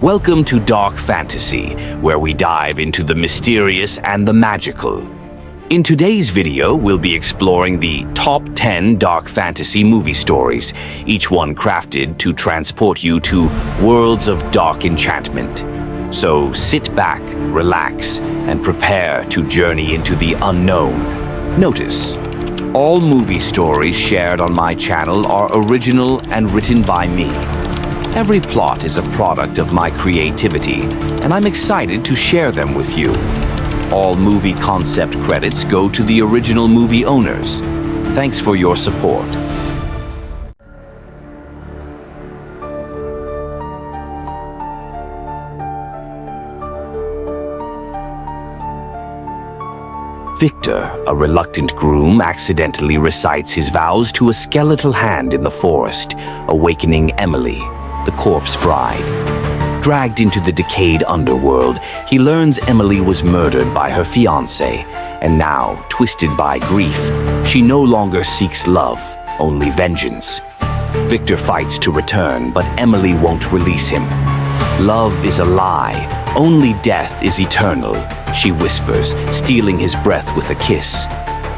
Welcome to Dark Fantasy, where we dive into the mysterious and the magical. In today's video, we'll be exploring the top 10 dark fantasy movie stories, each one crafted to transport you to worlds of dark enchantment. So sit back, relax, and prepare to journey into the unknown. Notice, all movie stories shared on my channel are original and written by me. Every plot is a product of my creativity, and I'm excited to share them with you. All movie concept credits go to the original movie owners. Thanks for your support. Victor, a reluctant groom, accidentally recites his vows to a skeletal hand in the forest, awakening Emily, the corpse bride. Dragged into the decayed underworld, he learns Emily was murdered by her fiancé, and now, twisted by grief, she no longer seeks love, only vengeance. Victor fights to return, but Emily won't release him. "Love is a lie. Only death is eternal," she whispers, stealing his breath with a kiss.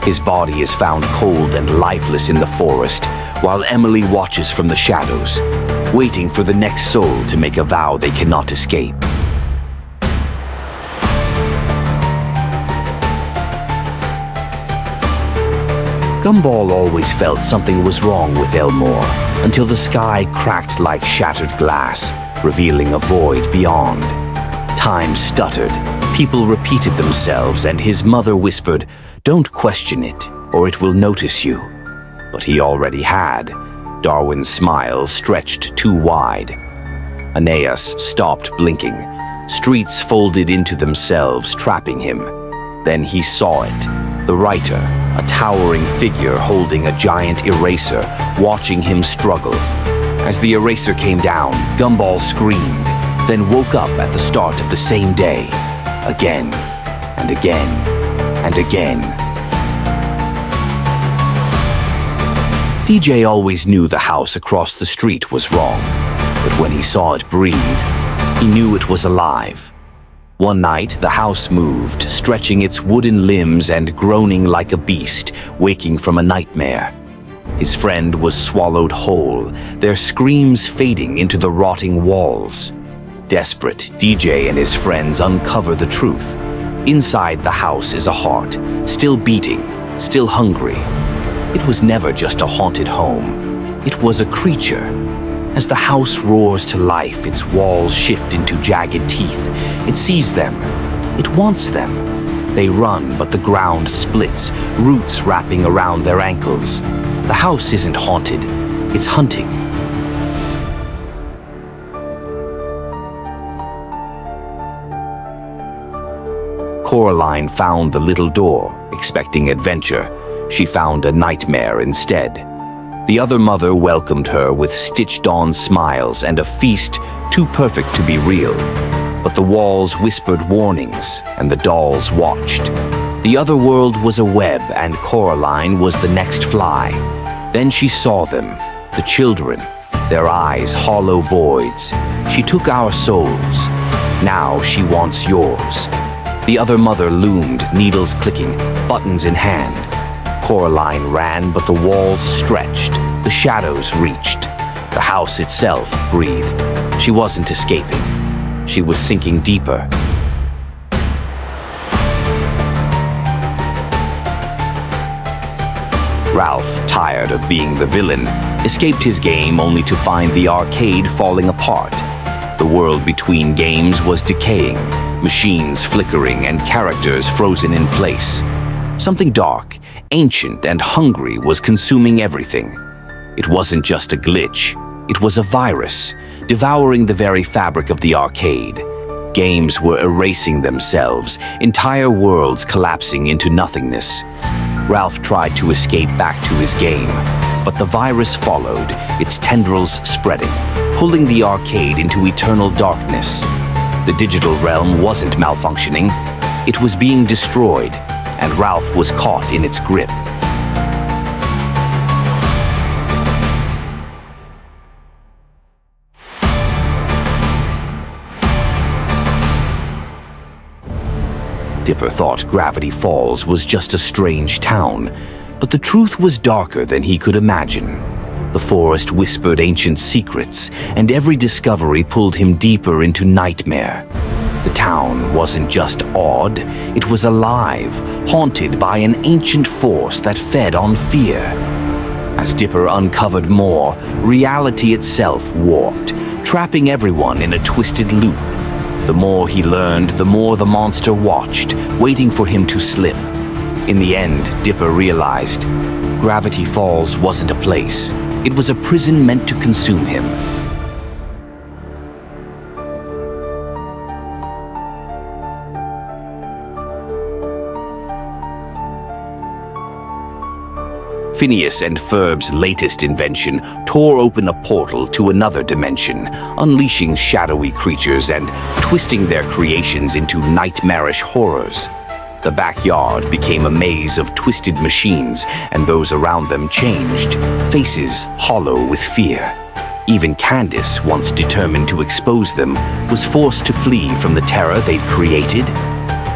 His body is found cold and lifeless in the forest, while Emily watches from the shadows, waiting for the next soul to make a vow they cannot escape. Gumball always felt something was wrong with Elmore, until the sky cracked like shattered glass, revealing a void beyond. Time stuttered, people repeated themselves, and his mother whispered, "Don't question it, or it will notice you." But he already had. Darwin's smile stretched too wide. Aeneas stopped blinking. Streets folded into themselves, trapping him. Then he saw it. The writer, a towering figure holding a giant eraser, watching him struggle. As the eraser came down, Gumball screamed, then woke up at the start of the same day. Again, and again, and again. DJ always knew the house across the street was wrong, but when he saw it breathe, he knew it was alive. One night, the house moved, stretching its wooden limbs and groaning like a beast, waking from a nightmare. His friend was swallowed whole, their screams fading into the rotting walls. Desperate, DJ and his friends uncover the truth. Inside the house is a heart, still beating, still hungry. It was never just a haunted home. It was a creature. As the house roars to life, its walls shift into jagged teeth. It sees them. It wants them. They run, but the ground splits, roots wrapping around their ankles. The house isn't haunted. It's hunting. Coraline found the little door, expecting adventure. She found a nightmare instead. The other mother welcomed her with stitched-on smiles and a feast too perfect to be real. But the walls whispered warnings, and the dolls watched. The other world was a web, and Coraline was the next fly. Then she saw them, the children, their eyes hollow voids. She took our souls. Now she wants yours. The other mother loomed, needles clicking, buttons in hand. Coraline ran, but the walls stretched, the shadows reached. The house itself breathed. She wasn't escaping. She was sinking deeper. Ralph, tired of being the villain, escaped his game only to find the arcade falling apart. The world between games was decaying, machines flickering and characters frozen in place. Something dark, ancient, and hungry was consuming everything. It wasn't just a glitch. It was a virus, devouring the very fabric of the arcade. Games were erasing themselves, entire worlds collapsing into nothingness. Ralph tried to escape back to his game, but the virus followed, its tendrils spreading, pulling the arcade into eternal darkness. The digital realm wasn't malfunctioning. It was being destroyed, and Ralph was caught in its grip. Dipper thought Gravity Falls was just a strange town, but the truth was darker than he could imagine. The forest whispered ancient secrets, and every discovery pulled him deeper into nightmare. The town wasn't just odd, it was alive, haunted by an ancient force that fed on fear. As Dipper uncovered more, reality itself warped, trapping everyone in a twisted loop. The more he learned, the more the monster watched, waiting for him to slip. In the end, Dipper realized Gravity Falls wasn't a place. It was a prison meant to consume him. Phineas and Ferb's latest invention tore open a portal to another dimension, unleashing shadowy creatures and twisting their creations into nightmarish horrors. The backyard became a maze of twisted machines, and those around them changed, faces hollow with fear. Even Candace, once determined to expose them, was forced to flee from the terror they'd created.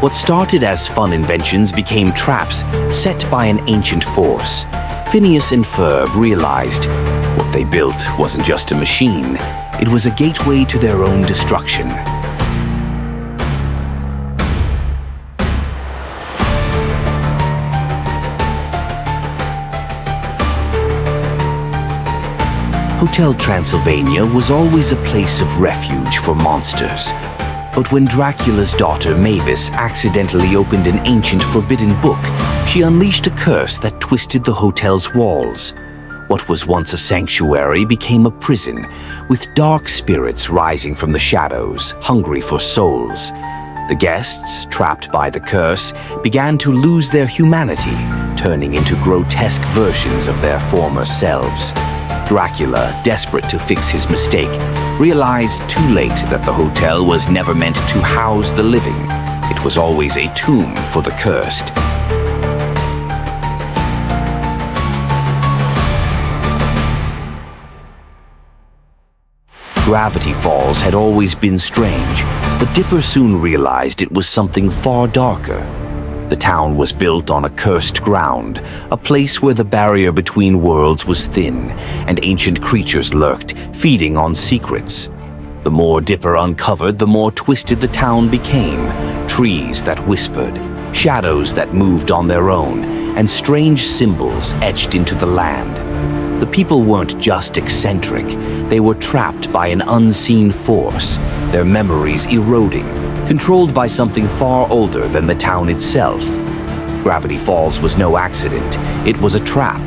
What started as fun inventions became traps set by an ancient force. Phineas and Ferb realized what they built wasn't just a machine, it was a gateway to their own destruction. Hotel Transylvania was always a place of refuge for monsters. But when Dracula's daughter Mavis accidentally opened an ancient forbidden book, she unleashed a curse that twisted the hotel's walls. What was once a sanctuary became a prison, with dark spirits rising from the shadows, hungry for souls. The guests, trapped by the curse, began to lose their humanity, turning into grotesque versions of their former selves. Dracula, desperate to fix his mistake, realized too late that the hotel was never meant to house the living. It was always a tomb for the cursed. Gravity Falls had always been strange, but Dipper soon realized it was something far darker. The town was built on a cursed ground, a place where the barrier between worlds was thin, and ancient creatures lurked, feeding on secrets. The more Dipper uncovered, the more twisted the town became. Trees that whispered, shadows that moved on their own, and strange symbols etched into the land. The people weren't just eccentric, they were trapped by an unseen force, their memories eroding, controlled by something far older than the town itself. Gravity Falls was no accident, it was a trap,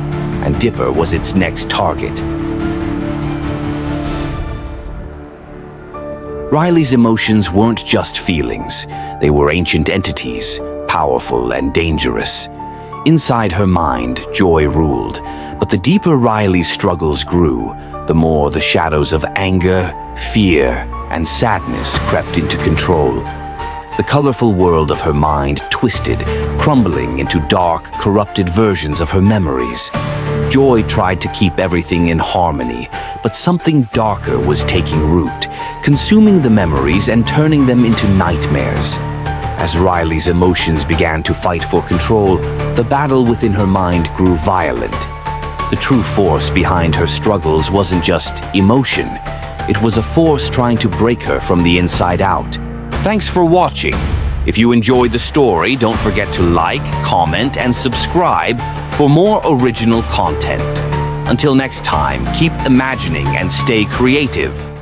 and Dipper was its next target. Riley's emotions weren't just feelings, they were ancient entities, powerful and dangerous. Inside her mind, joy ruled, but the deeper Riley's struggles grew, the more the shadows of anger, fear, and sadness crept into control. The colorful world of her mind twisted, crumbling into dark, corrupted versions of her memories. Joy tried to keep everything in harmony, but something darker was taking root, consuming the memories and turning them into nightmares. As Riley's emotions began to fight for control, the battle within her mind grew violent. The true force behind her struggles wasn't just emotion. It was a force trying to break her from the inside out. Thanks for watching. If you enjoyed the story, don't forget to like, comment, and subscribe for more original content. Until next time, keep imagining and stay creative.